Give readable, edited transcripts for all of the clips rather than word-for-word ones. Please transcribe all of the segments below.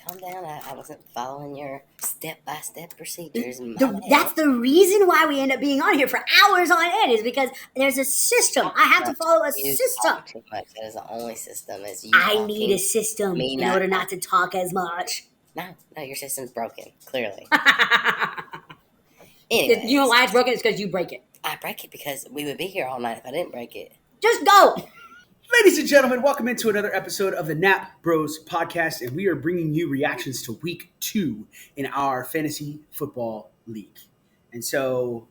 calm down. I wasn't following your step-by-step procedures. That's the reason why we end up being on here for hours on end, is because there's a system. I have to follow a system. Too much. That is the only system. Is you I need a system in order not to talk as much. No, your system's broken, clearly. Anyways, you know why it's broken? It's because you break it. I break it because we would be here all night if I didn't break it. Just go! Ladies and gentlemen, welcome into another episode of the Nap Bros podcast, and we are bringing you reactions to week 2 in our fantasy football league. And so,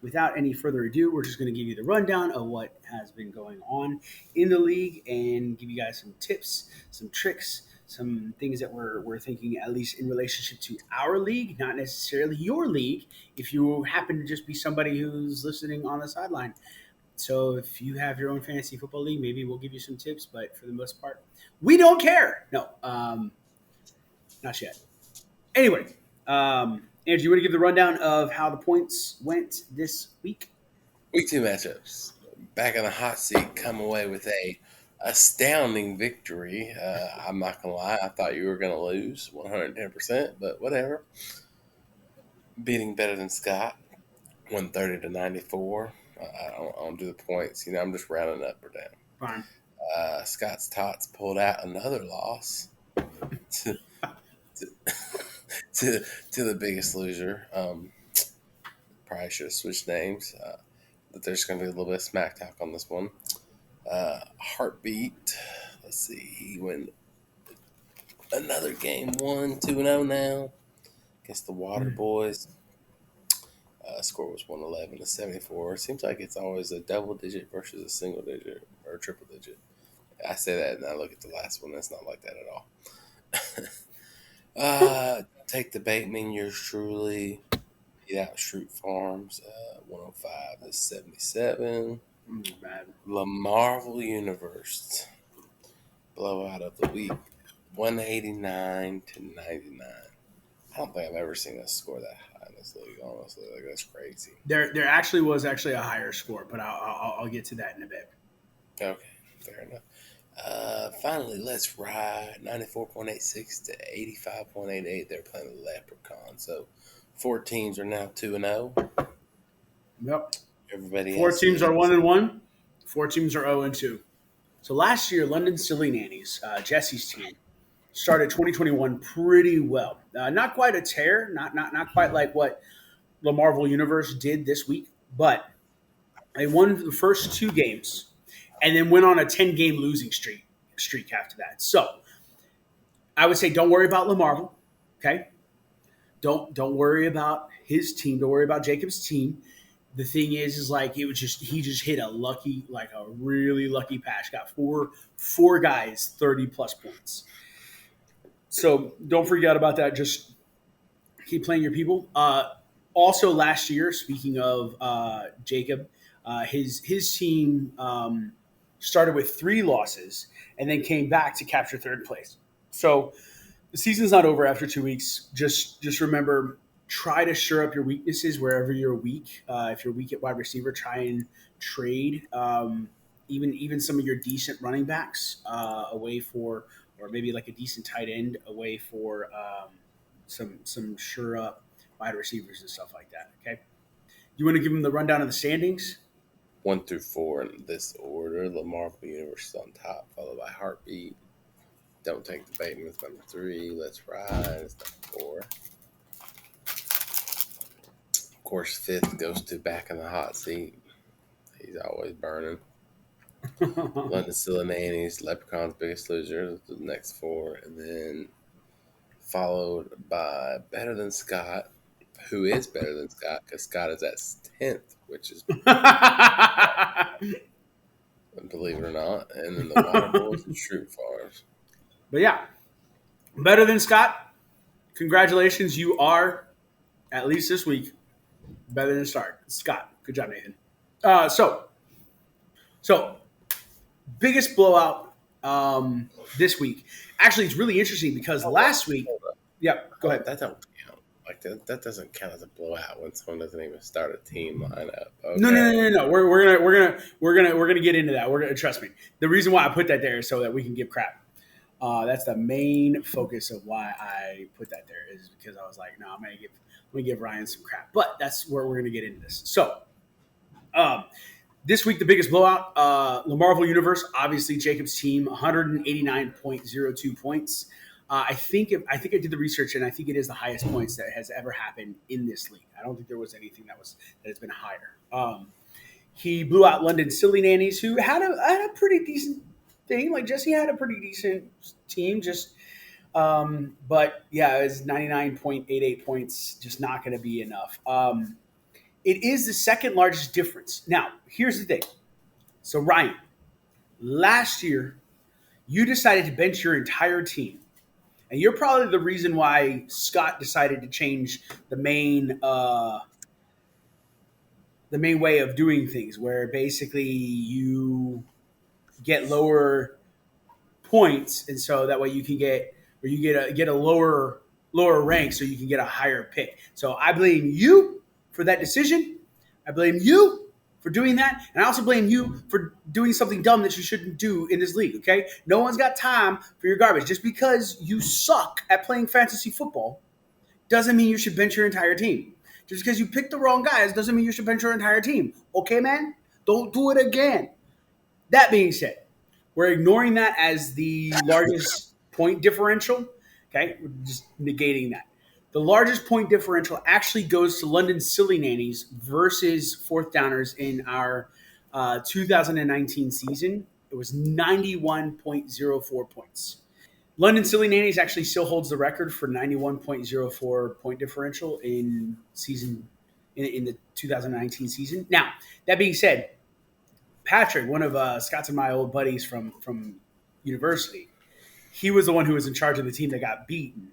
without any further ado, we're just going to give you the rundown of what has been going on in the league and give you guys some tips, some tricks, some things that we're thinking, at least in relationship to our league, not necessarily your league, if you happen to just be somebody who's listening on the sideline. So if you have your own fantasy football league, maybe we'll give you some tips, but for the most part, we don't care. No, not yet. Anyway, Andrew, you want to give the rundown of how the points went this week? Week 2 matchups. Back in the hot seat, come away with a astounding victory. I'm not going to lie. I thought you were going to lose 110%, but whatever. Beating better than Scott, 130 to 94. I don't do the points. I'm just rounding up or down. Fine. Scott's Tots pulled out another loss to the biggest loser. Probably should have switched names. But there's going to be a little bit of smack talk on this one. Heartbeat. Let's see. He went another game 1-2-0 now against the Water Boys. Score was 111 to 74. It seems like it's always a double digit versus a single digit or a triple digit. I say that and I look at the last one. It's not like that at all. Take the Bateman, yours truly. Beat out Shroot Farms, 105 to 77. Bad. La Marvel Universe, blowout of the week, 189 to 99. I don't think I've ever seen us score that high in this league, honestly. Like, that's crazy. There actually was a higher score, but I'll get to that in a bit. Okay, fair enough. Finally, let's ride 94.86 to 85.88. They're playing the Leprechaun. So 4 teams are now 2-0. Yep. Everybody 4 teams are 1-1. 4 teams are 0-2. So last year, London Silly Nannies, Jesse's team, started 2021 pretty well. Not quite a tear, not quite like what the Marvel Universe did this week, but they won the first 2 games and then went on a 10-game losing streak after that. So I would say don't worry about LaMarvel, okay? Don't worry about his team. Don't worry about Jacob's team. The thing is like he just hit a really lucky patch. Got four guys 30+ points. So don't forget about that. Just keep playing your people. Also, last year, speaking of Jacob, his team started with 3 losses and then came back to capture 3rd place. So the season's not over after 2 weeks. Just remember, try to shore up your weaknesses wherever you're weak. If you're weak at wide receiver, try and trade even some of your decent running backs away for. Or maybe like a decent tight end away for some sure up wide receivers and stuff like that. Okay, you want to give them the rundown of the standings? 1 through 4 in this order. The Marvel Universe is on top, followed by Heartbeat. Don't Take the Bateman is number 3. Let's Ride is number 4. Of course, 5th goes to Back in the Hot Seat. He's always burning. London Silly Nannies, Leprechaun's Biggest Loser, the next 4, and then followed by Better Than Scott, who is better than Scott because Scott is at 10th, which is believe it or not, and then the Water Boys and Shroot Farms. But yeah, Better Than Scott. Congratulations, you are at least this week better than Scott. Good job, Nathan. So. Biggest blowout this week. Actually, it's really interesting because last week. Yeah, go ahead. That don't count. Like that doesn't count as a blowout when someone doesn't even start a team lineup. Okay. No. We're gonna get into that. Trust me. The reason why I put that there is so that we can give crap. That's the main focus of why I put that there, is because I was like, no, I'm gonna give Ryan some crap. But that's where we're gonna get into this. So, this week the biggest blowout, the Marvel Universe, obviously Jacob's team, 189.02 points. I think I did the research, and I think it is the highest points that has ever happened in this league. I don't think there was anything that has been higher. He blew out London Silly Nannies, who had a pretty decent thing. Like Jesse had a pretty decent team, but yeah, it was 99.88 points, just not going to be enough. It is the second largest difference. Now, here's the thing. So Ryan, last year you decided to bench your entire team. And you're probably the reason why Scott decided to change the main way of doing things, where basically you get lower points, and so that way you can get a lower rank, so you can get a higher pick. So I blame you for that decision. I blame you for doing that, and I also blame you for doing something dumb that you shouldn't do in this league, okay? No one's got time for your garbage. Just because you suck at playing fantasy football doesn't mean you should bench your entire team. Just because you picked the wrong guys doesn't mean you should bench your entire team. Okay, man? Don't do it again. That being said, we're ignoring that as the largest point differential, okay? We're just negating that. The largest point differential actually goes to London Silly Nannies versus Fourth Downers in our 2019 season. It was 91.04 points. London Silly Nannies actually still holds the record for 91.04 point differential in the 2019 season. Now, that being said, Patrick, one of Scott's and my old buddies from university, he was the one who was in charge of the team that got beaten.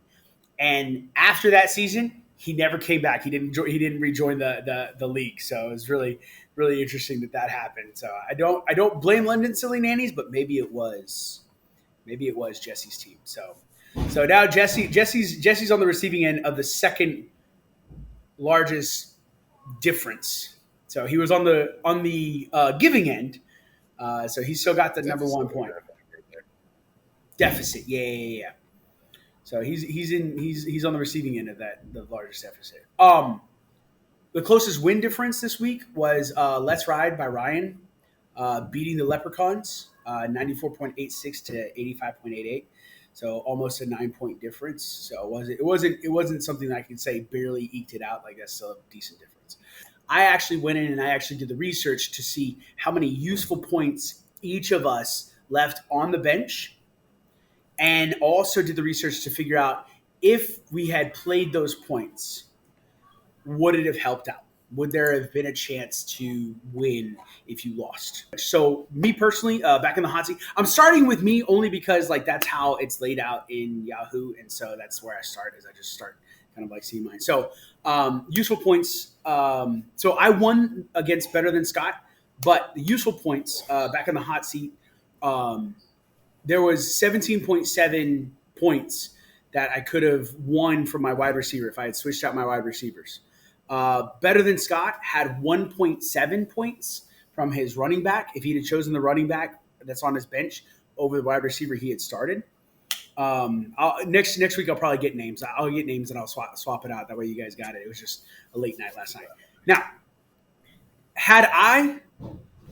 And after that season, he never came back. He didn't rejoin the league. So it was really, really interesting that happened. So I don't blame London Silly Nannies, but maybe it was Jesse's team. So now Jesse's on the receiving end of the second largest difference. So he was on the giving end. So he still got the number one point. Deficit. Yeah. So he's on the receiving end of the largest deficit. The closest win difference this week was Let's Ride by Ryan, beating the Leprechauns, 94.86 to 85.88. So almost a 9-point difference. So it wasn't something that I could say barely eked it out. Like, that's still a decent difference. I actually went in and I actually did the research to see how many useful points each of us left on the bench, and also did the research to figure out if we had played those points, would it have helped out? Would there have been a chance to win if you lost? So me personally, back in the hot seat, I'm starting with me only because like that's how it's laid out in Yahoo, and so that's where I start. Is I just start kind of like seeing mine. So useful points. So I won against Better Than Scott, but the useful points back in the hot seat. There was 17.7 points that I could have won from my wide receiver if I had switched out my wide receivers. Better Than Scott had 1.7 points from his running back if he had chosen the running back that's on his bench over the wide receiver he had started. Next week I'll probably get names. I'll get names and I'll swap it out. That way you guys got it. It was just a late night last night. Now, had I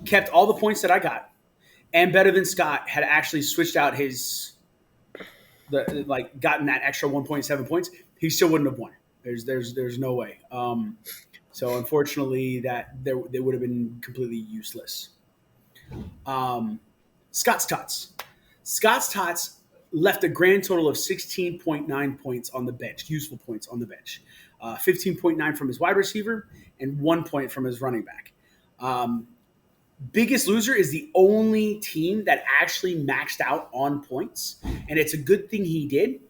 kept all the points that I got, and Better Than Scott had actually switched out gotten that extra 1.7 points, he still wouldn't have won. There's no way. So unfortunately, they would have been completely useless. Scott's Tots left a grand total of 16.9 points on the bench, useful points on the bench, 15.9 from his wide receiver, and 1 point from his running back. Biggest Loser is the only team that actually maxed out on points, and it's a good thing he did,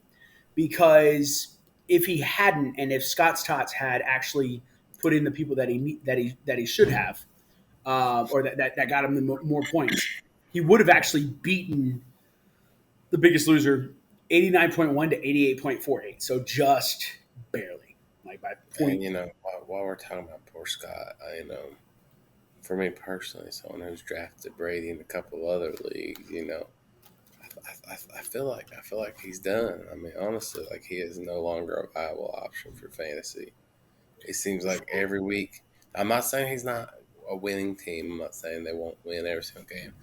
because if he hadn't, and if Scott's Tots had actually put in the people that he should have, or that got him the more points, he would have actually beaten the Biggest Loser 89.1 to 88.48. So just barely, like by point. And, while we're talking about poor Scott, for me personally, someone who's drafted Brady in a couple other leagues, I feel like he's done. I mean, honestly, like he is no longer a viable option for fantasy. It seems like every week. I'm not saying he's not a winning team. I'm not saying they won't win every single game,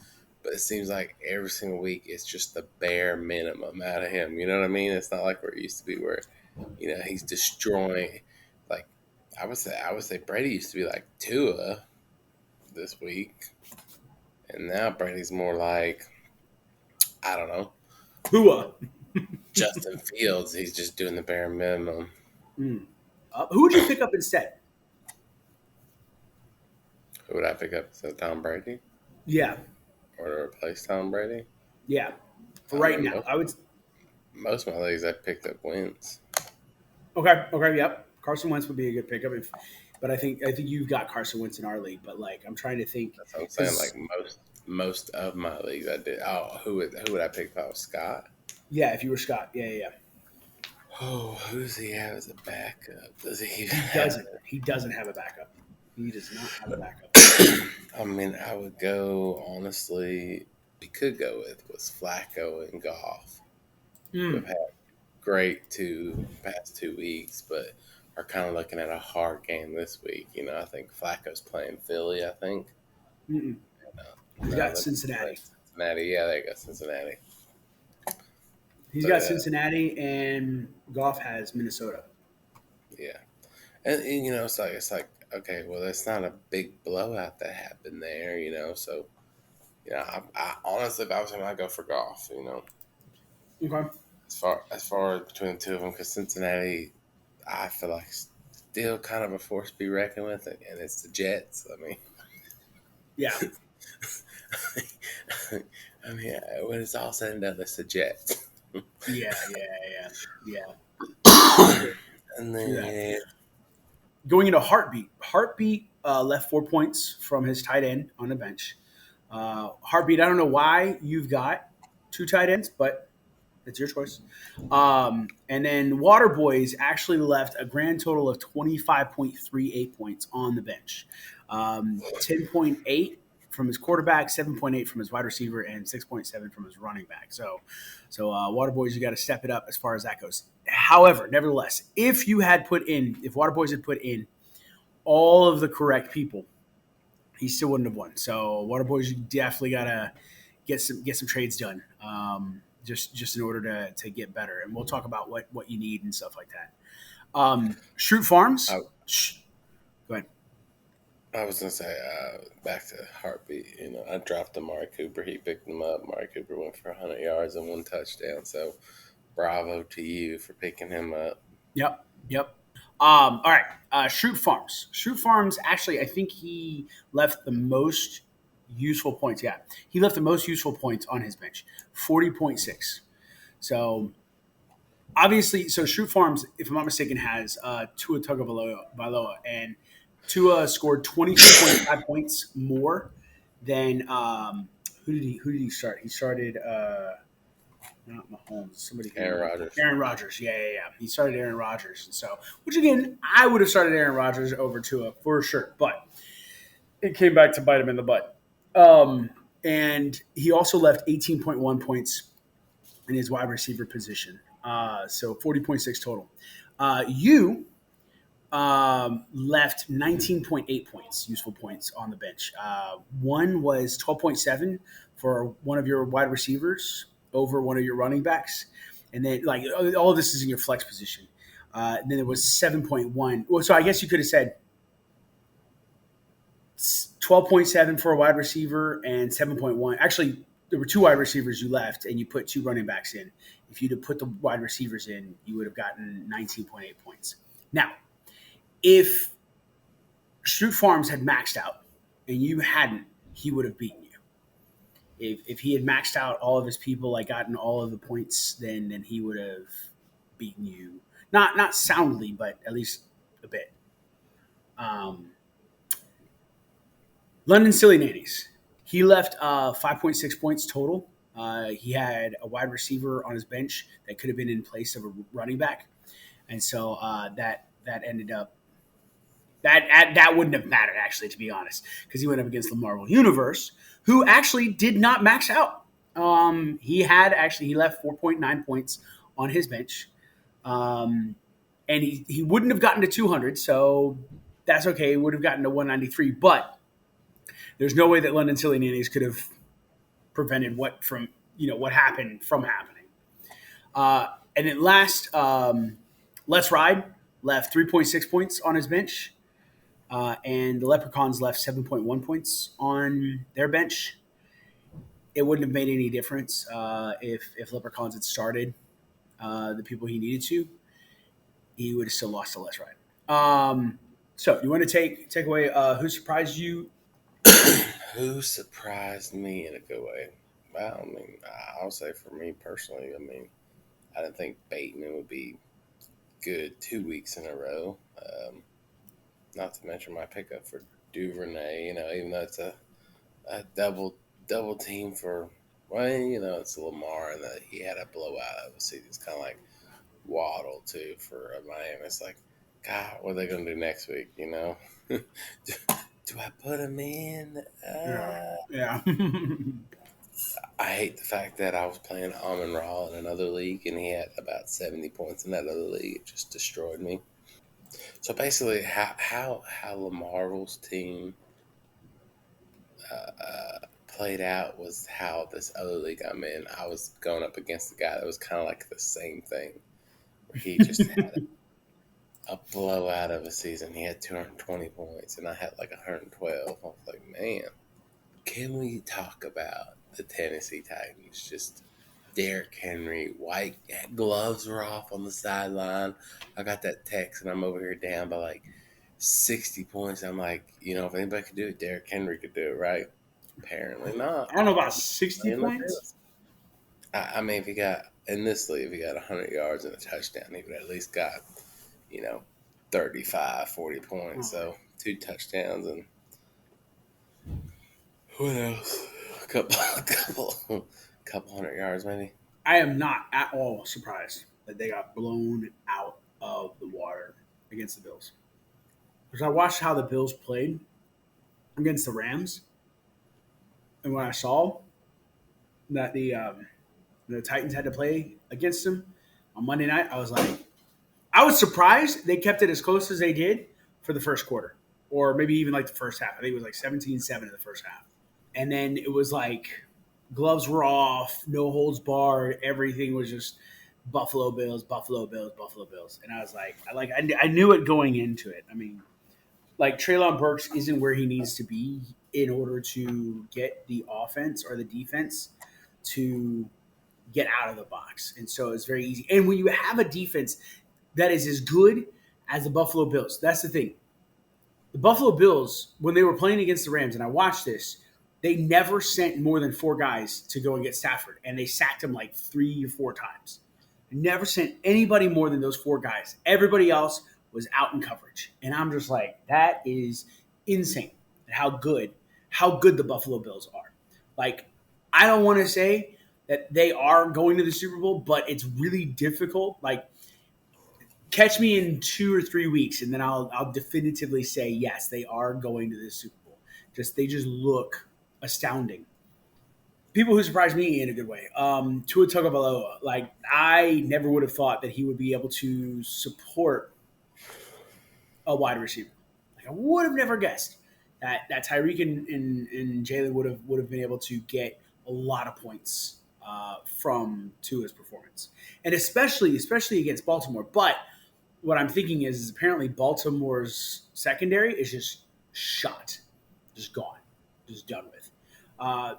but it seems like every single week it's just the bare minimum out of him. You know what I mean? It's not like where it used to be, where he's destroying. Like I would say Brady used to be like Tua this week, and now Brady's more like, I don't know, Tua. Justin Fields. He's just doing the bare minimum. Who would you pick up instead? Who would I pick up? So Tom Brady, Yeah, or to replace Tom Brady? yeah. For I right mean, now, I would. Most of my leagues I picked up wins. Okay, yep. Carson Wentz would be a good pickup, but I think you've got Carson Wentz in our league. But like, I'm trying to think. That's what I'm saying. Like most of my leagues I did. Oh, who would I pick if I was Scott? Yeah, if you were Scott, yeah. Oh, who does he have as a backup? Does he? He doesn't have a backup. He does not have a backup. I mean, I would go, honestly, we could go with Flacco and Goff. We've had great past 2 weeks, but are kind of looking at a hard game this week. I think Flacco's playing Philly, I think. He's got Cincinnati. Yeah, there you go, Cincinnati. He's got Cincinnati, and Goff has Minnesota. Yeah. And it's like, okay, well, that's not a big blowout that happened there, so, I honestly, if I was him, I'd go for Goff, Okay. As far as between the two of them, because Cincinnati, I feel like still kind of a force to be reckoned with, and it's the Jets. I mean, yeah. I mean, when it's all said and done, it's the Jets. Yeah. And then going into Heartbeat. Heartbeat left 4 points from his tight end on the bench. Heartbeat, I don't know why you've got 2 tight ends, but it's your choice. And then Waterboys actually left a grand total of 25.38 points on the bench. 10.8 from his quarterback, 7.8 from his wide receiver, and 6.7 from his running back. So Waterboys, you got to step it up as far as that goes. However, nevertheless, if Waterboys had put in all of the correct people, he still wouldn't have won. So Waterboys, you definitely got to get some trades done. Just in order to get better. And we'll talk about what you need and stuff like that. Shroot Farms. Go ahead. I was going to say, back to Heartbeat, I dropped Amari Cooper. He picked him up. Amari Cooper went for 100 yards and 1 touchdown. So bravo to you for picking him up. Yep. All right. Shroot Farms. Shroot Farms, actually, I think he left the most useful points. Yeah, he left the most useful points on his bench, 40.6. So obviously, Shroot Farms, if I'm not mistaken, has Tua Tagovailoa, and Tua scored 22.5 points more than who did he start? He started not Mahomes, somebody. Aaron Rodgers. Aaron Rodgers, yeah. He started Aaron Rodgers, and so, which again, I would have started Aaron Rodgers over Tua for sure, but it came back to bite him in the butt. And he also left 18.1 points in his wide receiver position. So 40.6 total. You left 19.8 points, useful points on the bench. One was 12.7 for one of your wide receivers over one of your running backs. And then like all of this is in your flex position. And then there was 7.1. Well, so I guess you could have said 12.7 for a wide receiver and 7.1. Actually, there were 2 wide receivers you left, and you put 2 running backs in. If you'd have put the wide receivers in, you would have gotten 19.8 points. Now, if Shroot Farms had maxed out and you hadn't, he would have beaten you. If he had maxed out all of his people, like gotten all of the points, then he would have beaten you. Not soundly, but at least a bit. London Silly Nannies. He left 5.6 points total. He had a wide receiver on his bench that could have been in place of a running back, and so that ended up that wouldn't have mattered actually, to be honest, because he went up against the Marvel Universe, who actually did not max out. He left 4.9 points on his bench. And he wouldn't have gotten to 200, so that's okay. He would have gotten to 193, but there's no way that London Silly Nannies could have prevented what happened from happening. And then last, Let's Ride left 3.6 points on his bench, and the Leprechauns left 7.1 points on their bench. It wouldn't have made any difference if Leprechauns had started the people he needed to. He would have still lost to Let's Ride. So you want to take away who surprised you? Who surprised me in a good way? Well, I mean, I'll say for me personally, I mean, I didn't think Bateman would be good 2 weeks in a row. Not to mention my pickup for Duvernay, even though it's a double team for, it's Lamar, and he had a blowout of a season. It's kind of like Waddle, too, for Miami. It's like, God, what are they going to do next week, Do I put him in? Yeah. I hate the fact that I was playing Amon Ra in another league, and he had about 70 points in that other league. It just destroyed me. So basically, how Lamar's team played out was how this other league I'm in, I was going up against a guy that was kind of like the same thing, where he just had a blowout of a season. He had 220 points, and I had like 112. I was like, man, can we talk about the Tennessee Titans? Just Derrick Henry, white gloves were off on the sideline. I got that text, and I'm over here down by like 60 points. I'm like, if anybody could do it, Derrick Henry could do it, right? Apparently not. I don't know about 60 points. I mean, if he got in this league, if he got 100 yards and a touchdown, he would at least got 35, 40 points. So 2 touchdowns and what else? A couple hundred yards maybe. I am not at all surprised that they got blown out of the water against the Bills. Because I watched how the Bills played against the Rams, and when I saw that the Titans had to play against them on Monday night, I was surprised they kept it as close as they did for the first quarter, or maybe even like the first half. I think it was like 17-7 in the first half. And then it was like gloves were off, no holds barred. Everything was just Buffalo Bills, Buffalo Bills, Buffalo Bills. And I was I knew it going into it. I mean, like Treylon Burks isn't where he needs to be in order to get the offense or the defense to get out of the box. And so it's very easy. And when you have a defense that is as good as the Buffalo Bills, that's the thing. The Buffalo Bills, when they were playing against the Rams, and I watched this, they never sent more than 4 guys to go and get Stafford, and they sacked him like 3 or 4 times. They never sent anybody more than those 4 guys. Everybody else was out in coverage. And I'm just like, that is insane how good the Buffalo Bills are. Like, I don't want to say that they are going to the Super Bowl, but it's really difficult. Like, catch me in 2 or 3 weeks, and then I'll definitively say, yes, they are going to the Super Bowl. They just look astounding. People who surprised me in a good way. Tua Tagovailoa. Like, I never would have thought that he would be able to support a wide receiver. Like, I would have never guessed that Tyreek and Jalen would have been able to get a lot of points from Tua's performance, and especially against Baltimore. But what I'm thinking is apparently Baltimore's secondary is just shot, just gone, just done with.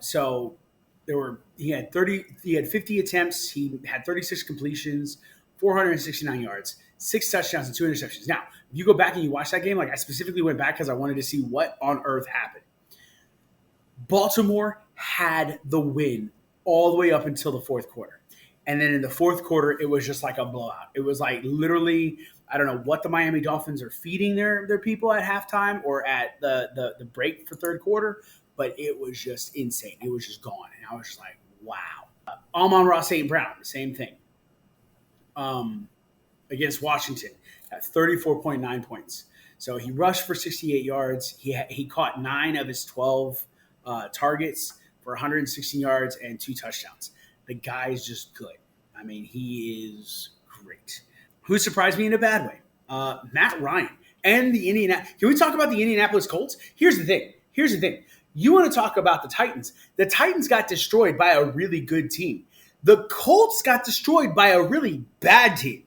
So he had 50 attempts. He had 36 completions, 469 yards, 6 touchdowns, and 2 interceptions. Now, if you go back and you watch that game, like I specifically went back because I wanted to see what on earth happened. Baltimore had the win all the way up until the fourth quarter. And then in the fourth quarter, it was just like a blowout. It was like literally, I don't know what the Miami Dolphins are feeding their people at halftime or at the break for third quarter, but it was just insane. It was just gone. And I was just like, wow. Amon-Ra St. Brown, the same thing. Against Washington at 34.9 points. So he rushed for 68 yards. He caught 9 of his 12 targets for 116 yards and 2 touchdowns. The guy is just good. I mean, he is great. Who surprised me in a bad way? Matt Ryan and the Indianapolis. Can we talk about the Indianapolis Colts? Here's the thing. You want to talk about the Titans. The Titans got destroyed by a really good team. The Colts got destroyed by a really bad team.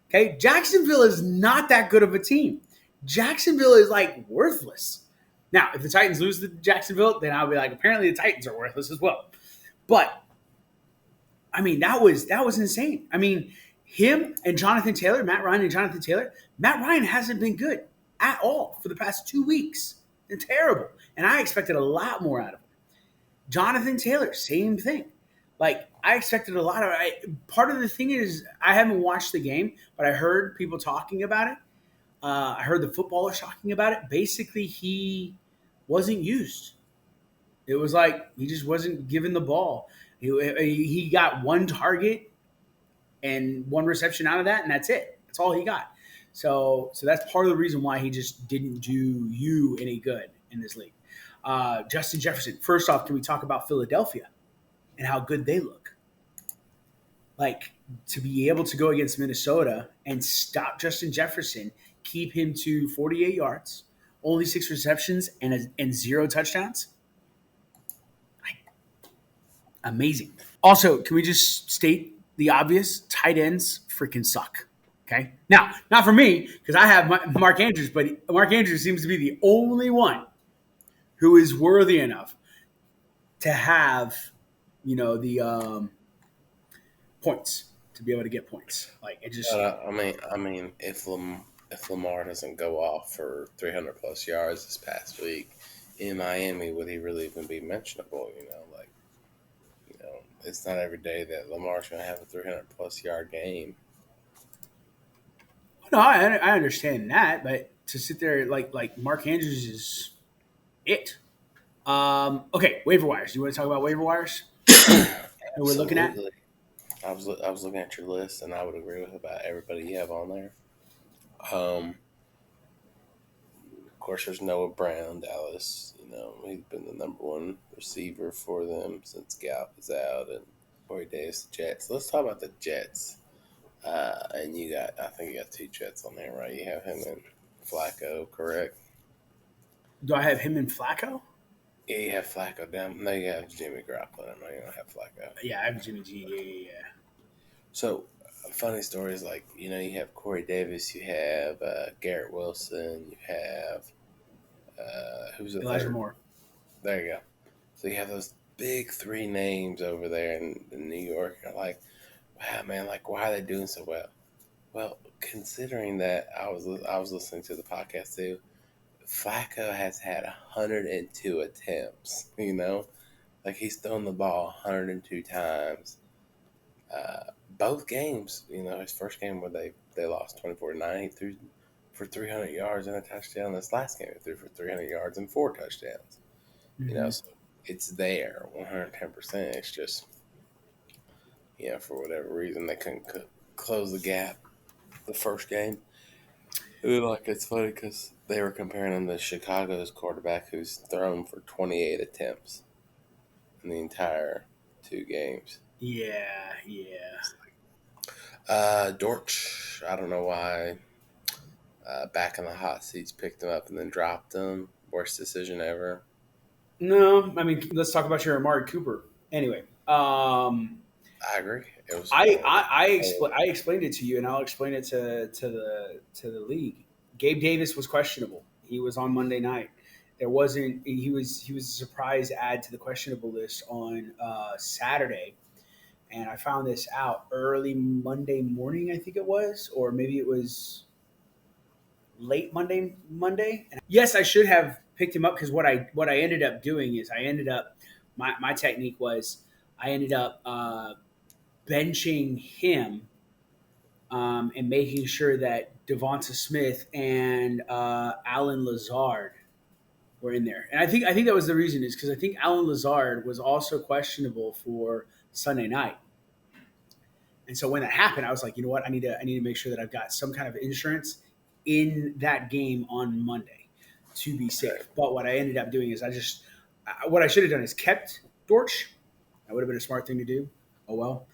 Okay? Jacksonville is not that good of a team. Jacksonville is like worthless. Now, if the Titans lose to Jacksonville, then I'll be like, apparently the Titans are worthless as well. But, I mean, that was insane. I mean, him and Jonathan Taylor, Matt Ryan and Jonathan Taylor, Matt Ryan hasn't been good at all for the past 2 weeks. They're terrible. And I expected a lot more out of him. Jonathan Taylor, same thing. Like, I expected a lot of it. Part of the thing is I haven't watched the game, but I heard people talking about it. I heard the footballers talking about it. Basically, he wasn't used. It was like he just wasn't given the ball. He got 1 target and 1 reception out of that, and that's it. That's all he got. So that's part of the reason why he just didn't do you any good in this league. Justin Jefferson. First off, can we talk about Philadelphia and how good they look? Like, to be able to go against Minnesota and stop Justin Jefferson, keep him to 48 yards, only 6 receptions, and 0 touchdowns. Amazing. Also, can we just state the obvious? Tight ends freaking suck. Okay? Now, not for me, because I have Mark Andrews, but Mark Andrews seems to be the only one who is worthy enough to have, the points, to be able to get points. Like, it just. I mean, if Lamar doesn't go off for 300 plus yards this past week in Miami, would he really even be mentionable? It's not every day that Lamar's going to have a 300 plus yard game. No, I understand that, but to sit there like Mark Andrews is it. Okay, waiver wires. Do you want to talk about waiver wires? Who we're looking at? I was looking at your list, and I would agree with about everybody you have on there. Of course, there's Noah Brown, Dallas. He's been the number 1 receiver for them since Gallup is out, and Corey Davis, the Jets. Let's talk about the Jets. And I think you got 2 Jets on there, right? You have him and Flacco, correct? Do I have him and Flacco? Yeah, you have Flacco down. No, you have Jimmy Garoppolo. No, you don't have Flacco. Yeah, I have Jimmy G. Yeah. So, funny story is you have Corey Davis, you have Garrett Wilson, you have who's the Elijah third? Moore. There you go. So you have those big 3 names over there in New York. You're like, wow, man, why are they doing so well? Well, considering that I was listening to the podcast too, Flacco has had 102 attempts. He's thrown the ball 102 times. Both games, his first game where they lost 24-9, he threw for 300 yards and a touchdown. This last game, he threw for 300 yards and 4 touchdowns. Mm-hmm. So it's there, 110%. It's just, for whatever reason, they couldn't close the gap the first game. It's funny because they were comparing him to Chicago's quarterback who's thrown for 28 attempts in the entire 2 games. Yeah. Dortch, I don't know why. Back in the hot seats, picked him up and then dropped him. Worst decision ever. No, I mean, let's talk about your Amari Cooper. Anyway, I agree. It was. I explained it to you, and I'll explain it to the league. Gabe Davis was questionable. He was on Monday night. There wasn't. He was a surprise add to the questionable list on Saturday, and I found this out early Monday morning. I think it was, or maybe it was late Monday. And yes, I should have picked him up because what I ended up doing is my technique was I ended up benching him and making sure that Devonta Smith and Alan Lazard were in there. And I think that was the reason is because I think Alan Lazard was also questionable for Sunday night. And so when that happened, I was like, you know what? I need to make sure that I've got some kind of insurance in that game on Monday to be safe. But what I ended up doing is what I should have done is kept Dortch. That would have been a smart thing to do. Oh well.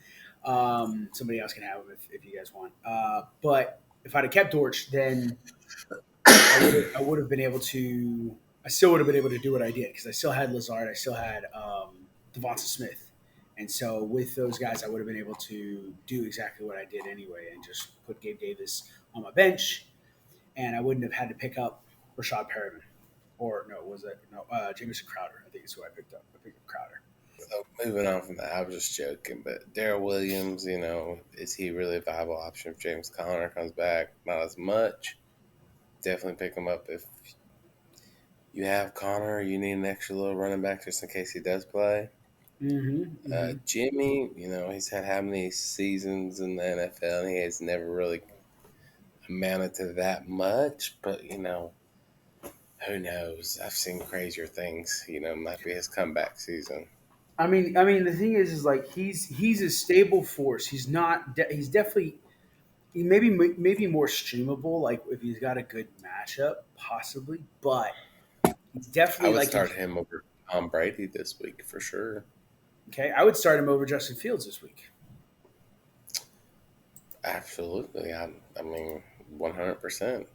Somebody else can have him if you guys want. But if I'd have kept Dortch, then I would have been able to. I still would have been able to do what I did because I still had Lazard. I still had Devonta Smith, and so with those guys, I would have been able to do exactly what I did anyway, and just put Gabe Davis on my bench, and I wouldn't have had to pick up Rashad Perriman, or Jamison Crowder. I think is who I picked up. I picked up Crowder. So moving on from that, I was just joking, but Darrell Williams, is he really a viable option if James Conner comes back? Not as much. Definitely pick him up if you have Conner. You need an extra little running back just in case he does play. Jimmy, he's had how many seasons in the NFL, and he has never really amounted to that much, but, who knows? I've seen crazier things. Might be his comeback season. I mean, the thing is like he's a stable force. He's not. He's definitely. He maybe more streamable. Like if he's got a good matchup, possibly. But he's definitely. I would start him over Tom Brady this week for sure. Okay, I would start him over Justin Fields this week. Absolutely. I mean, 100%.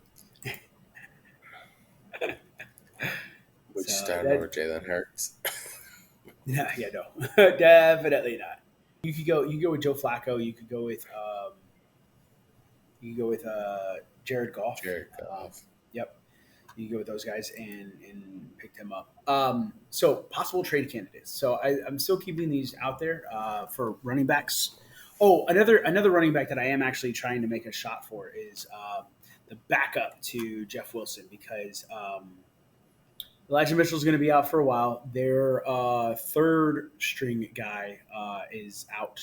Would you start over Jalen Hurts? No, definitely not. You could go with Joe Flacco. You could go with Jared Goff. Yep. You go with those guys and pick them up. So possible trade candidates. So I'm still keeping these out there for running backs. Oh, another running back that I am actually trying to make a shot for is the backup to Jeff Wilson because Elijah Mitchell is going to be out for a while. Their third string guy is out,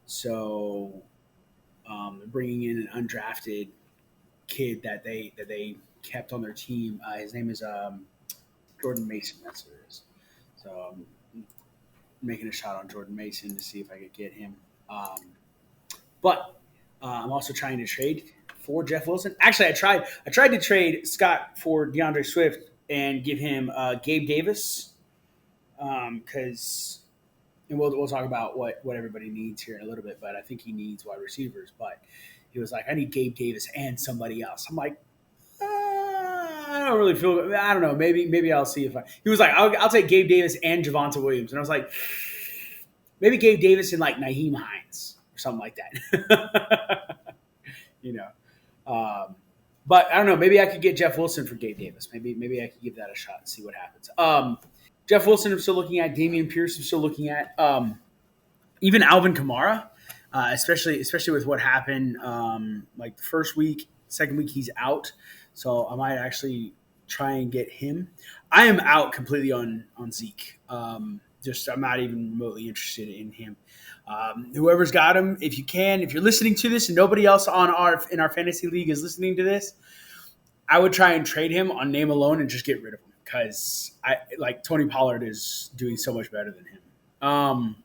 so they're bringing in an undrafted kid that they kept on their team. His name is Jordan Mason. That's who it is. So I'm making a shot on Jordan Mason to see if I could get him. But I'm also trying to trade for Jeff Wilson. Actually, I tried to trade Scott for DeAndre Swift and give him Gabe Davis because and we'll talk about what everybody needs here in a little bit, but I think he needs wide receivers. But he was like, I need Gabe Davis and somebody else. I'm like, I don't really feel. I don't know. Maybe I'll see if I. He was like, I'll take Gabe Davis and Javonte Williams, and I was like, maybe Gabe Davis and like Naheem Hines or something like that. But I don't know. Maybe I could get Jeff Wilson for Gabe Davis. Maybe I could give that a shot and see what happens. Jeff Wilson I'm still looking at. Dameon Pierce I'm still looking at. Even Alvin Kamara, especially with what happened like the first week, second week he's out. So I might actually try and get him. I am out completely on Zeke. I'm not even remotely interested in him. Whoever's got him, if you're listening to this and nobody else in our fantasy league is listening to this, I would try and trade him on name alone and just get rid of him because Tony Pollard is doing so much better than him.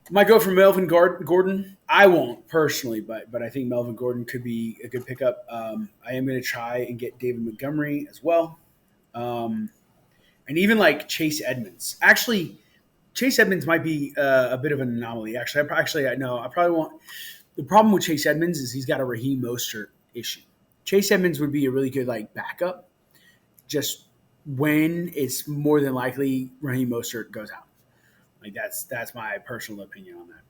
Might go for Melvin Gordon. I won't personally, but I think Melvin Gordon could be a good pickup. I am going to try and get David Montgomery as well, and even like Chase Edmonds. Actually, Chase Edmonds might be a bit of an anomaly. I probably won't. The problem with Chase Edmonds is he's got a Raheem Mostert issue. Chase Edmonds would be a really good backup, just when it's more than likely Raheem Mostert goes out. That's my personal opinion on that.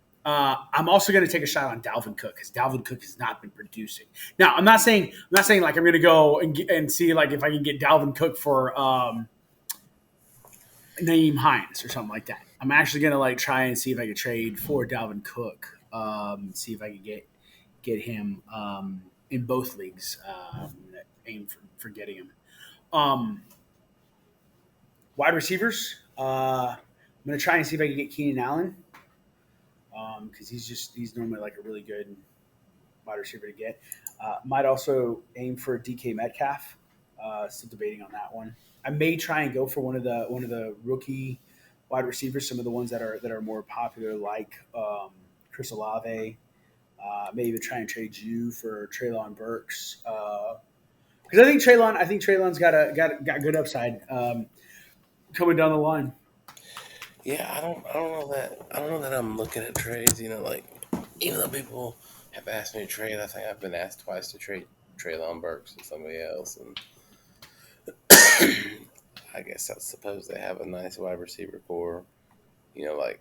I'm also going to take a shot on Dalvin Cook because Dalvin Cook has not been producing. Now I'm not saying like I'm going to go and see like if I can get Dalvin Cook for Naeem Hines or something like that. I'm actually going to try and see if I can trade for Dalvin Cook. See if I can get him in both leagues. I'm going to aim for getting him. Wide receivers. I'm going to try and see if I can get Keenan Allen because he's normally a really good wide receiver to get. Might also aim for DK Metcalf. Still debating on that one. I may try and go for one of the rookie wide receivers, some of the ones that are more popular, like Chris Olave. Maybe even try and trade you for Treylon Burks because I think Treylon's got good upside coming down the line. Yeah, I don't know that I'm looking at trades. Like even though people have asked me to trade, I think I've been asked twice to trade Treylon Burks and somebody else, and I guess I suppose they have a nice wide receiver core. Like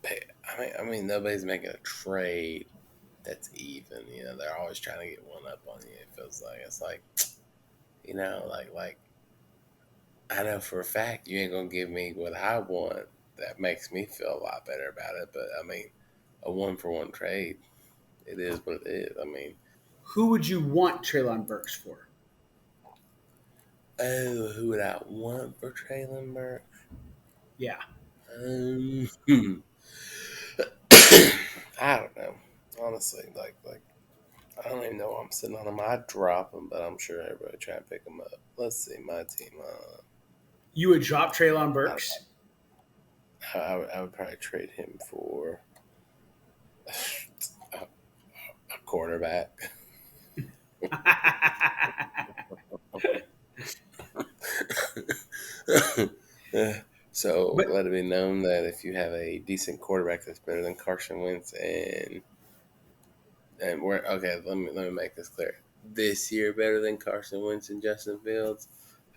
I mean, nobody's making a trade that's even. They're always trying to get one up on you. It feels like it's like, like I know for a fact you ain't gonna give me what I want. That makes me feel a lot better about it. But I mean, a 1-for-1 trade, it is what it is. I mean, Who would you want Treylon Burks for? oh, who would I want for Treylon Burks? Yeah. I don't know. Honestly, like I don't even know why I'm sitting on them. I'd drop them, but I'm sure everybody try and pick them up. Let's see, my team. You would drop Treylon Burks? I would probably trade him for a quarterback. So let it be known that if you have a decent quarterback that's better than Carson Wentz and we're okay, let me make this clear. This year better than Carson Wentz and Justin Fields,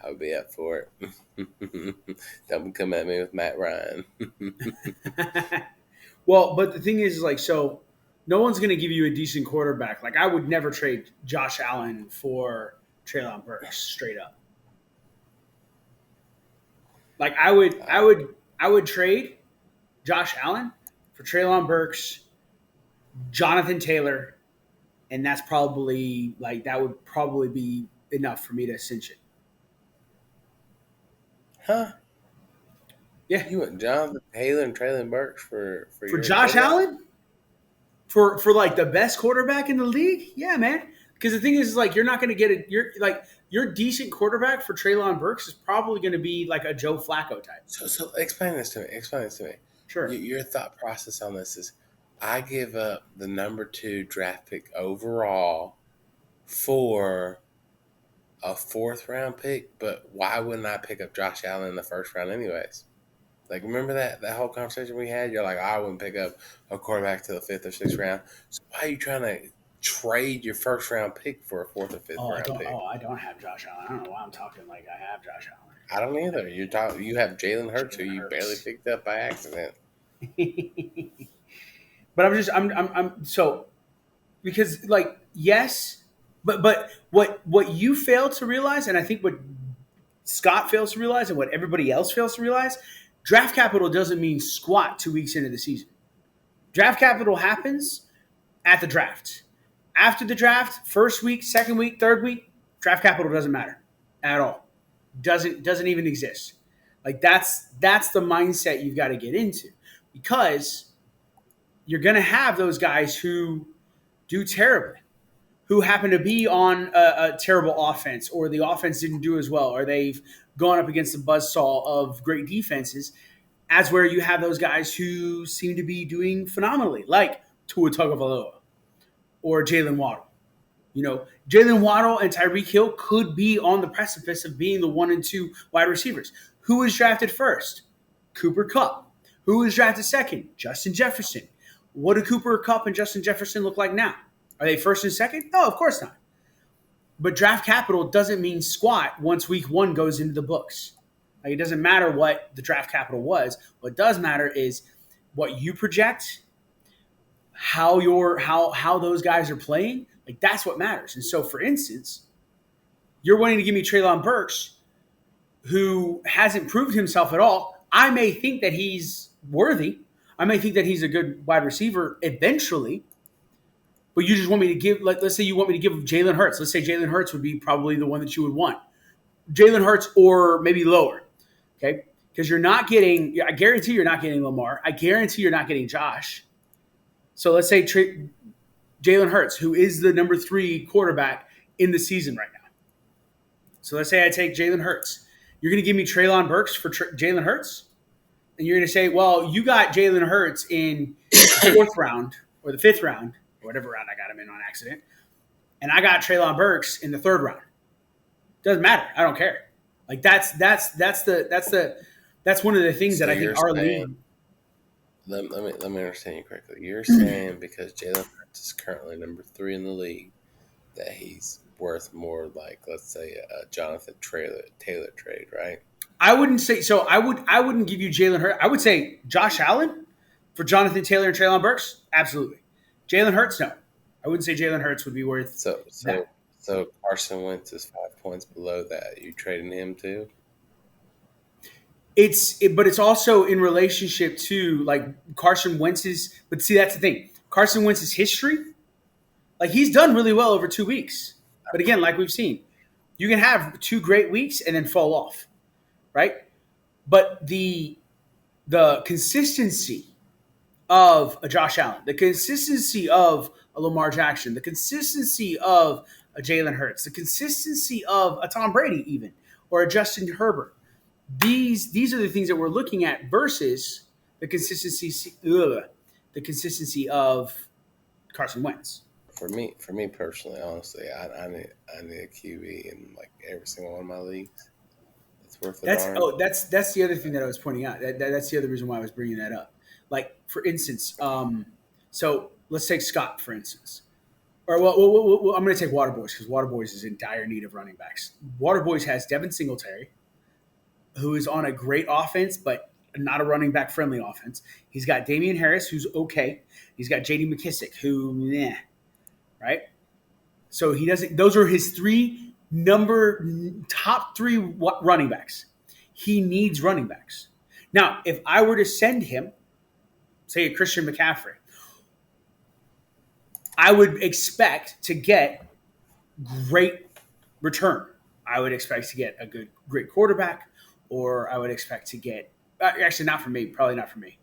I would be up for it. Don't come at me with Matt Ryan. Well, but the thing is, like, so no one's going to give you a decent quarterback. Like, I would never trade Josh Allen for Treylon Burks straight up. Like, I would trade Josh Allen for Treylon Burks, Jonathan Taylor, and that's probably that would probably be enough for me to cinch it. Huh? Yeah. You want Jonathan Taylor and Treylon Burks for Josh Allen? For like the best quarterback in the league? Yeah, man. Because the thing is like you're not going to get it. Your decent quarterback for Treylon Burks is probably going to be like a Joe Flacco type. So explain this to me. Sure. Your thought process on this is, I give up the number 2 draft pick overall for a 4th round pick, but why wouldn't I pick up Josh Allen in the 1st round anyways? Like, remember that whole conversation we had? You're like, I wouldn't pick up a quarterback to the 5th or 6th round. So why are you trying to trade your 1st round pick for a 4th or 5th round pick? I don't have Josh Allen. I don't know why I'm talking like I have Josh Allen. I don't either. You have Jalen Hurts, who you barely picked up by accident. But I'm so because like yes, but what you fail to realize, and I think what Scott fails to realize, and what everybody else fails to realize, draft capital doesn't mean squat 2 weeks into the season. Draft capital happens at the draft. After the draft, first week, second week, third week, draft capital doesn't matter at all. Doesn't even exist. Like that's the mindset you've got to get into, because you're going to have those guys who do terribly, who happen to be on a terrible offense, or the offense didn't do as well, or they've gone up against the buzzsaw of great defenses, as where you have those guys who seem to be doing phenomenally, like Tua Tagovailoa or Jalen Waddle. Jalen Waddle and Tyreek Hill could be on the precipice of being the 1 and 2 wide receivers. Who was drafted first? Cooper Kupp. Who was drafted second? Justin Jefferson. What do Cooper Kupp and Justin Jefferson look like now? Are they first and second? No, of course not. But draft capital doesn't mean squat once week 1 goes into the books. Like, it doesn't matter what the draft capital was. What does matter is what you project, how those guys are playing. Like, that's what matters. And so, for instance, you're wanting to give me Treylon Burks, who hasn't proved himself at all. I may think that he's worthy. I may think that he's a good wide receiver eventually. But you just want me to give, let's say you want me to give Jalen Hurts. Let's say Jalen Hurts would be probably the one that you would want. Jalen Hurts or maybe lower, okay? Because you're not getting, I guarantee you're not getting Lamar. I guarantee you're not getting Josh. So let's say Jalen Hurts, who is the number 3 quarterback in the season right now. So let's say I take Jalen Hurts. You're going to give me Treylon Burks for Jalen Hurts? And you're going to say, well, you got Jalen Hurts in the 4th round or the 5th round, or whatever round I got him in on accident, and I got Treylon Burks in the 3rd round. Doesn't matter. I don't care. Like that's the That's one of the things So that I think you're our saying, league. let me understand you correctly. You're saying because Jalen Hurts is currently number 3 in the league, that he's worth more, like, let's say a Jonathan Taylor trade, right? I wouldn't say so. I wouldn't give you Jalen Hurts. I would say Josh Allen for Jonathan Taylor and Treylon Burks. Absolutely. Jalen Hurts, no. I wouldn't say Jalen Hurts would be worth So that. Carson Wentz is 5 points below that. You trading him too? But it's also in relationship to like Carson Wentz's. But see, that's the thing. Carson Wentz's history, like he's done really well over 2 weeks. But again, like we've seen, you can have 2 great weeks and then fall off, right? But the consistency of a Josh Allen, the consistency of a Lamar Jackson, the consistency of a Jalen Hurts, the consistency of a Tom Brady, even or a Justin Herbert. These are the things that we're looking at versus the consistency of Carson Wentz. For me personally, honestly, I need a QB in like every single one of my leagues. It's worth the darn. That's the other thing that I was pointing out. That's the other reason why I was bringing that up. Like for instance, so let's take Scott for instance, or well I'm going to take Waterboys because Waterboys is in dire need of running backs. Waterboys has Devin Singletary, who is on a great offense, but not a running back friendly offense. He's got Damian Harris, who's okay. He's got J.D. McKissick, who right. So he doesn't. Those are his top three running backs. He needs running backs. Now, if I were to send him, say a Christian McCaffrey, I would expect to get great return. I would expect to get a great quarterback, or I would expect to get actually not for me, probably not for me.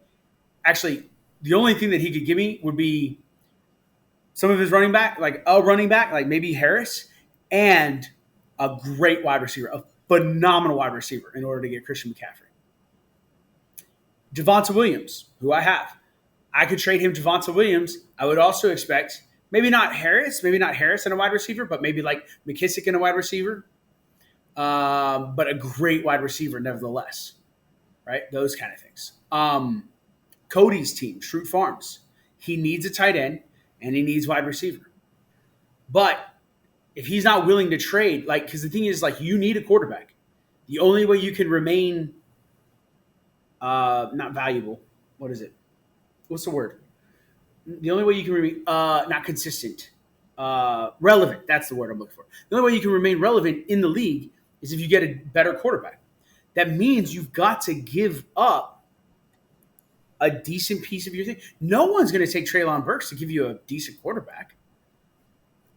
Actually, the only thing that he could give me would be some of his running back, like maybe Harris, and a great wide receiver, a phenomenal wide receiver in order to get Christian McCaffrey. Devonta Williams, who I have. I could trade him Devonta Williams. I would also expect maybe not Harris in a wide receiver, but maybe like McKissick in a wide receiver. But a great wide receiver nevertheless, right? Those kind of things. Cody's team, Shroot Farms, he needs a tight end and he needs wide receiver. But if he's not willing to trade, like, because the thing is, like, you need a quarterback. The only way you can remain not valuable, what is it? What's the word? The only way you can remain not consistent, relevant. That's the word I'm looking for. The only way you can remain relevant in the league is if you get a better quarterback. That means you've got to give up a decent piece of your thing. No one's going to take Treylon Burks to give you a decent quarterback.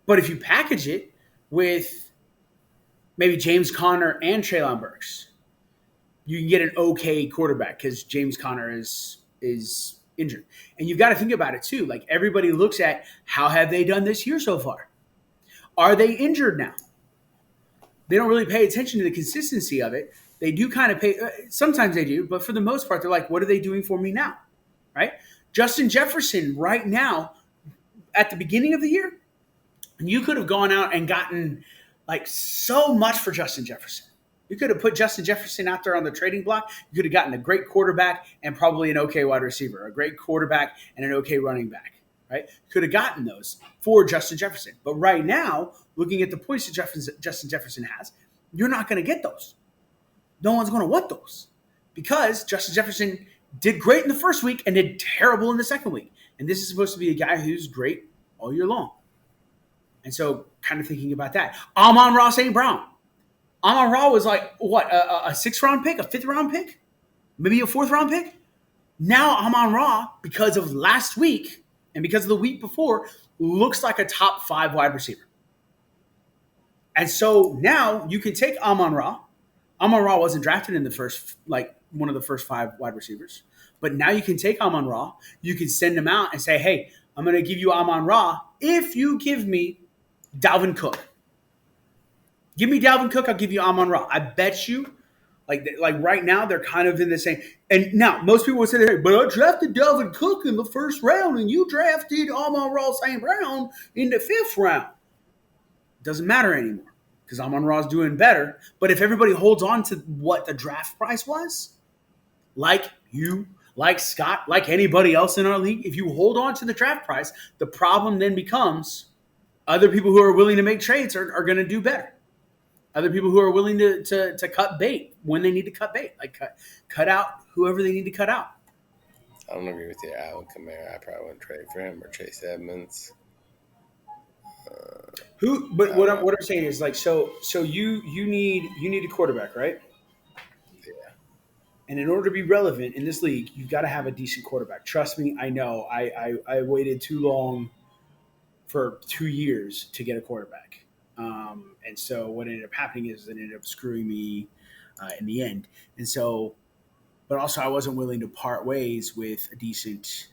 But if you package it with maybe James Conner and Treylon Burks, you can get an okay quarterback because James Conner is injured. And you've got to think about it too. Like everybody looks at how have they done this year so far? Are they injured now? They don't really pay attention to the consistency of it. They do kind of pay. Sometimes they do, but for the most part, they're like, what are they doing for me now? Right? Justin Jefferson right now, at the beginning of the year, you could have gone out and gotten like so much for Justin Jefferson. You could have put Justin Jefferson out there on the trading block. You could have gotten a great quarterback and probably an okay wide receiver, a great quarterback and an okay running back, right? You could have gotten those for Justin Jefferson. But right now, looking at the points that Justin Jefferson has, you're not going to get those. No one's going to want those because Justin Jefferson did great in the first week and did terrible in the second week. And this is supposed to be a guy who's great all year long. And so kind of thinking about that. Amon-Ra St. Brown. Amon-Ra was like, what, a 6th-round pick, a 5th-round pick, maybe a 4th-round pick? Now Amon-Ra, because of last week and because of the week before, looks like a top 5 wide receiver. And so now you can take Amon-Ra. Amon-Ra wasn't drafted in the first, like one of the first 5 wide receivers. But now you can take Amon-Ra. You can send him out and say, hey, I'm going to give you Amon-Ra if you give me Dalvin Cook. Give me Dalvin Cook, I'll give you Amon-Ra. I bet you, like right now, they're kind of in the same. And now, most people would say, hey, but I drafted Dalvin Cook in the 1st round, and you drafted Amon-Ra St. Brown in the 5th round. Doesn't matter anymore because Amon-Ra is doing better. But if everybody holds on to what the draft price was, like you, like Scott, like anybody else in our league, if you hold on to the draft price, the problem then becomes other people who are willing to make trades are going to do better. Other people who are willing to cut bait when they need to cut bait, like cut out whoever they need to cut out. I don't agree with you. Alvin Kamara, I probably wouldn't trade for him, or Chase Edmonds. But what I'm saying is like so you need a quarterback, right? Yeah. And in order to be relevant in this league, you've got to have a decent quarterback. Trust me, I know. I waited too long for 2 years to get a quarterback. And so what ended up happening is it ended up screwing me in the end. And so, but also I wasn't willing to part ways with a decent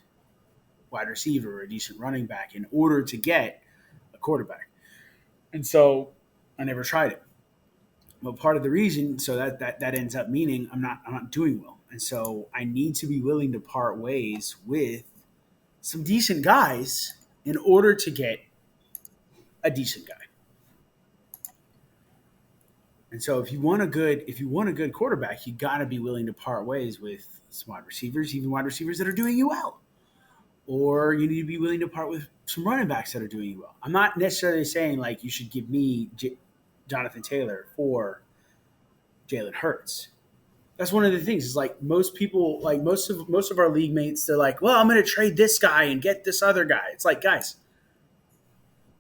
wide receiver or a decent running back in order to get a quarterback. And so I never tried it. But part of the reason, so that ends up meaning I'm not doing well. And so I need to be willing to part ways with some decent guys in order to get a decent guy. And so if you want a good quarterback, you got to be willing to part ways with some wide receivers, even wide receivers that are doing you well. Or you need to be willing to part with some running backs that are doing you well. I'm not necessarily saying like you should give me Jonathan Taylor for Jalen Hurts. That's one of the things. Is like most people, like most of our league mates, they're like, "Well, I'm going to trade this guy and get this other guy." It's like, guys,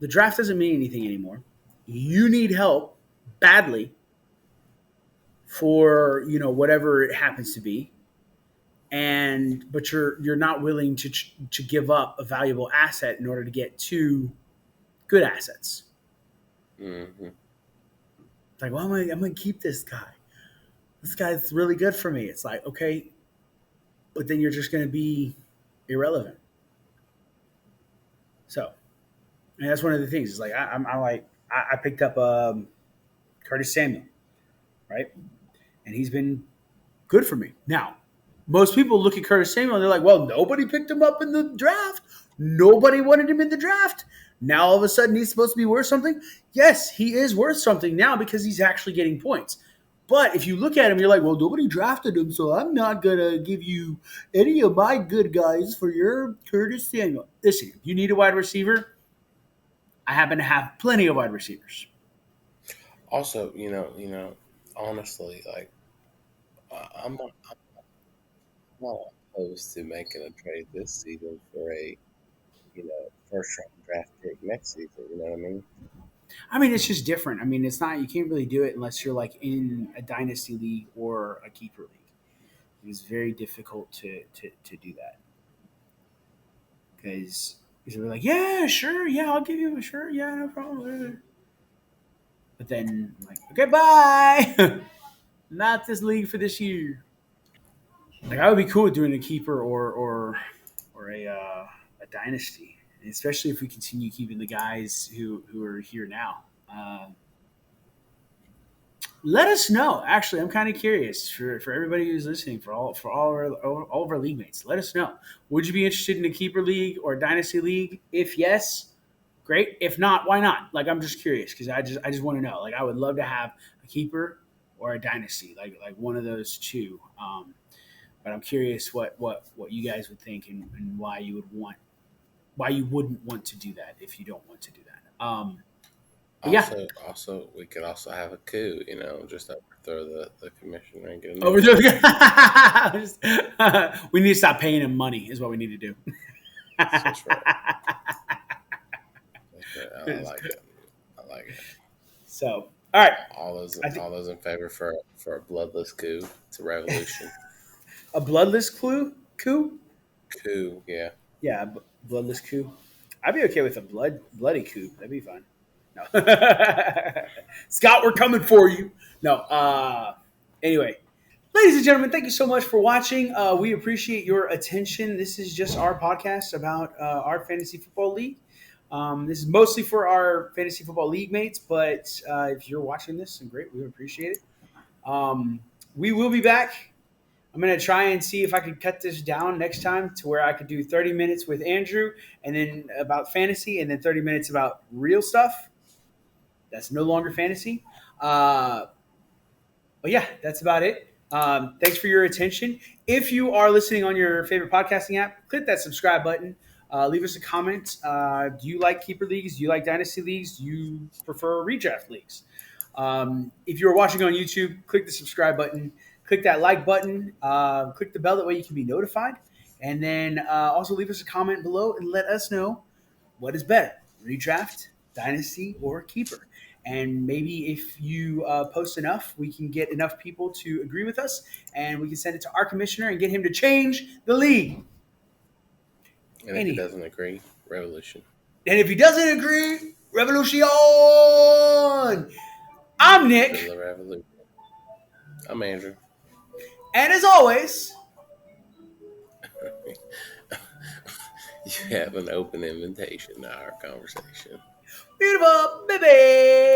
the draft doesn't mean anything anymore. You need help badly for whatever it happens to be, but you're not willing to give up a valuable asset in order to get two good assets. Mm-hmm. It's like, well, I'm going to keep this guy. This guy's really good for me. It's like, okay, but then you're just going to be irrelevant. So, and that's one of the things. Is like I picked up Curtis Samuel, right, and he's been good for me. Now, most people look at Curtis Samuel and they're like, well, nobody picked him up in the draft. Nobody wanted him in the draft. Now all of a sudden he's supposed to be worth something. Yes, he is worth something now because he's actually getting points. But if you look at him, you're like, well, nobody drafted him, so I'm not going to give you any of my good guys for your Curtis Samuel. Listen, you need a wide receiver. I happen to have plenty of wide receivers. Also, honestly, like I'm not opposed to making a trade this season for a first round draft pick next season. You know what I mean? I mean, it's just different. I mean, it's not, you can't really do it unless you're like in a dynasty league or a keeper league. It's very difficult to do that. Because we're like, yeah, sure, yeah, I'll give you a sure, yeah, no problem. But then I'm like, okay, bye. Not this league for this year. Like I would be cool with doing a keeper or a dynasty, especially if we continue keeping the guys who are here now. Let us know. Actually, I'm kind of curious for everybody who's listening, for all of our league mates. Let us know. Would you be interested in a keeper league or a dynasty league? If yes, great. If not, why not? Like I'm just curious because I just want to know. Like I would love to have a keeper or a dynasty, like one of those two. But I'm curious what you guys would think and why you wouldn't want to do that if you don't want to do that. Also, we could also have a coup, just overthrow the commissioner and get overthrow. We need to stop paying him money. Is what we need to do. That's right. I like it. So, all right. All those in favor for a bloodless coup. It's a revolution. A bloodless coup? Coup, yeah. Yeah, bloodless coup. I'd be okay with a bloody coup. That'd be fun. No. Scott, we're coming for you. No. Anyway, ladies and gentlemen, thank you so much for watching. We appreciate your attention. This is just our podcast about our fantasy football league. This is mostly for our fantasy football league mates, but if you're watching this, then great. We would appreciate it. We will be back. I'm going to try and see if I can cut this down next time to where I could do 30 minutes with Andrew and then about fantasy and then 30 minutes about real stuff. That's no longer fantasy. But yeah, that's about it. Thanks for your attention. If you are listening on your favorite podcasting app, click that subscribe button. Leave us a comment. Do you like keeper leagues? Do you like dynasty leagues? Do you prefer redraft leagues? If you're watching on YouTube, click the subscribe button. Click that like button. Click the bell. That way you can be notified. And then also leave us a comment below and let us know what is better, redraft, dynasty, or keeper. And maybe if you post enough, we can get enough people to agree with us, and we can send it to our commissioner and get him to change the league. And if he doesn't agree, revolution. And if he doesn't agree, revolution. I'm Nick. The revolution. I'm Andrew. And as always, you have an open invitation to our conversation. beautiful baby.